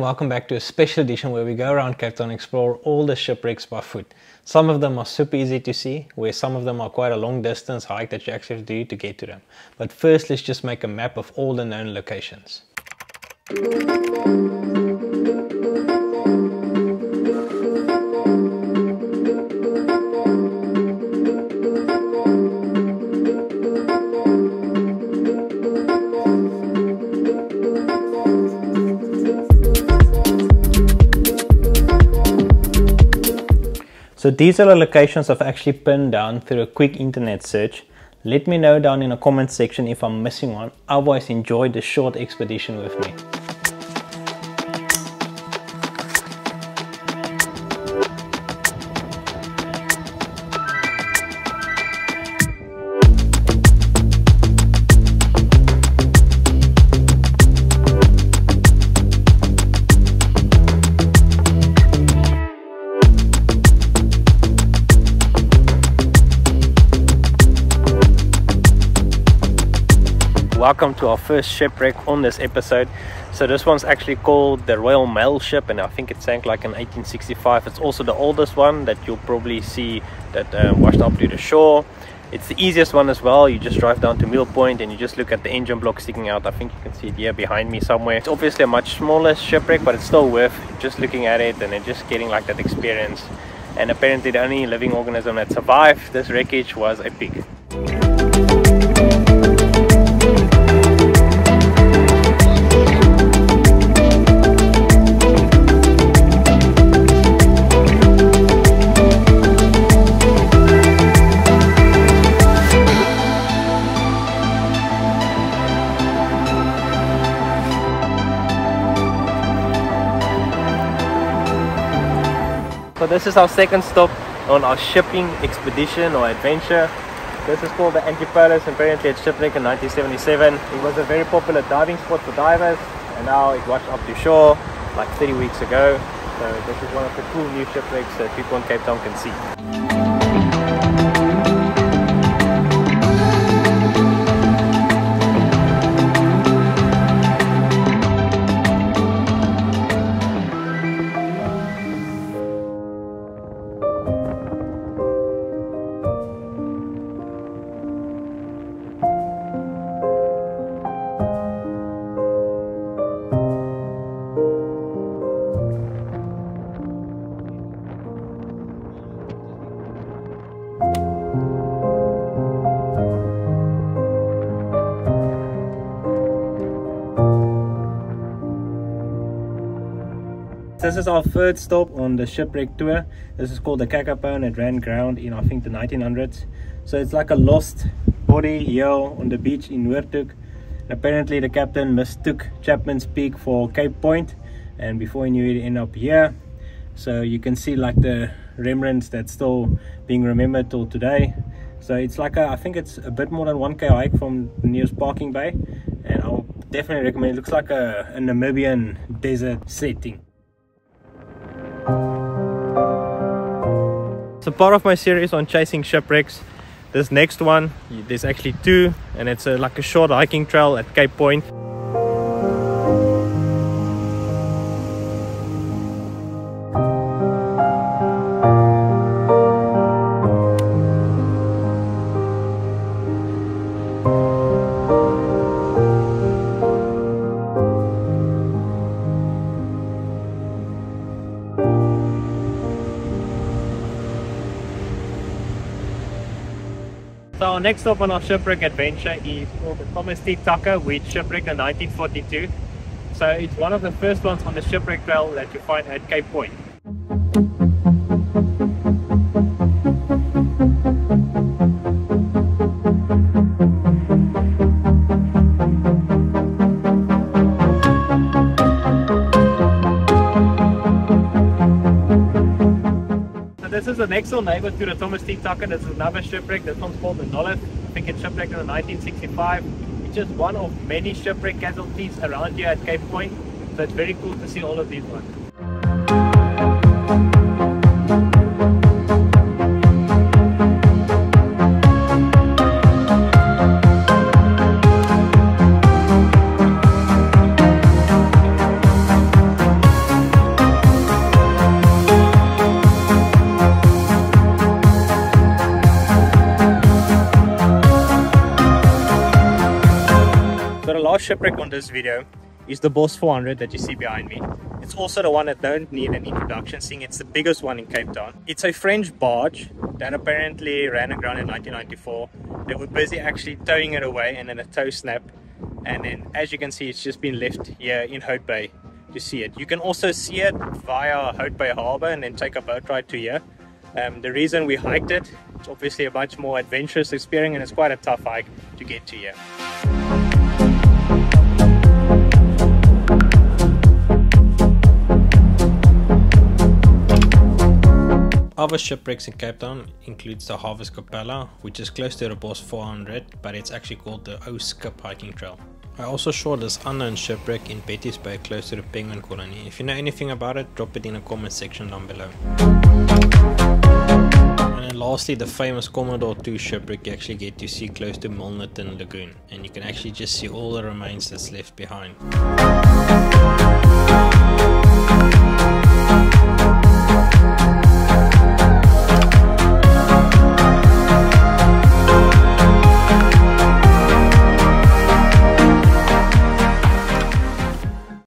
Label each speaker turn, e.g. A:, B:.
A: welcome back to a special edition where we go around Cape Town and explore all the shipwrecks by foot. Some of them are super easy to see, where some of them are quite a long distance hike that you actually have to do to get to them. But first, let's just make a map of all the known locations. So these are the locations I've actually pinned down through a quick internet search. Let me know down in the comment section if I'm missing one. Otherwise, enjoy the short expedition with me. Welcome to our first shipwreck on this episode. So this one's actually called the Royal Mail ship, and I think it sank like in 1865. It's also the oldest one that you'll probably see that washed up to the shore. It's the easiest one as well. You just drive down to Mill Point and you just look at the engine block sticking out. I think you can see it here behind me somewhere. It's obviously a much smaller shipwreck, but it's still worth just looking at it and then just getting like that experience. And apparently the only living organism that survived this wreckage was a pig. So this is our second stop on our shipping expedition or adventure. This is called the Antipolis. Apparently it shipwrecked in 1977. It was a very popular diving spot for divers, and now it washed up to shore like 30 weeks ago. So this is one of the cool new shipwrecks that people in Cape Town can see. This is our third stop on the shipwreck tour. This is called the Kakapo, and it ran ground in I think the 1900s. So it's like a lost body here on the beach in Noordhoek. Apparently the captain mistook Chapman's Peak for Cape Point, and before he knew it, ended up here. So you can see like the remnants that's still being remembered till today. So it's like I think it's a bit more than 1k hike from the nearest parking bay, and I would definitely recommend. It looks like a Namibian desert setting. So part of my series on chasing shipwrecks, this next one, there's actually two, and it's like a short hiking trail at Cape Point. So our next stop on our shipwreck adventure is called the Thomas T. Tucker, which shipwrecked in 1942. So it's one of the first ones on the shipwreck trail that you find at Cape Point. This is the next door neighbor to the Thomas T. Tucker. This is another shipwreck. This one's called the Nolloth. I think it's shipwrecked in 1965. It's just one of many shipwreck casualties around here at Cape Point. So it's very cool to see all of these ones. shipwreck on this video is the Boss 400 that you see behind me. It's also the one that don't need an introduction, seeing it's the biggest one in Cape Town. It's a French barge that apparently ran aground in 1994. They were busy actually towing it away, and then a tow snapped. And then, as you can see, it's just been left here in Hout Bay to see it. You can also see it via Hout Bay Harbour and then take a boat ride to here. The reason we hiked it, it's obviously a much more adventurous experience, and it's quite a tough hike to get to here. Other shipwrecks in Cape Town includes the Harvest Capella, which is close to the Boss 400, but it's actually called the O Skip hiking trail. I also saw this unknown shipwreck in Betty's Bay close to the penguin colony. If you know anything about it, drop it in the comment section down below. And then lastly, the famous Commodore II shipwreck you actually get to see close to Nolloth and Lagoon, and you can actually just see all the remains that's left behind.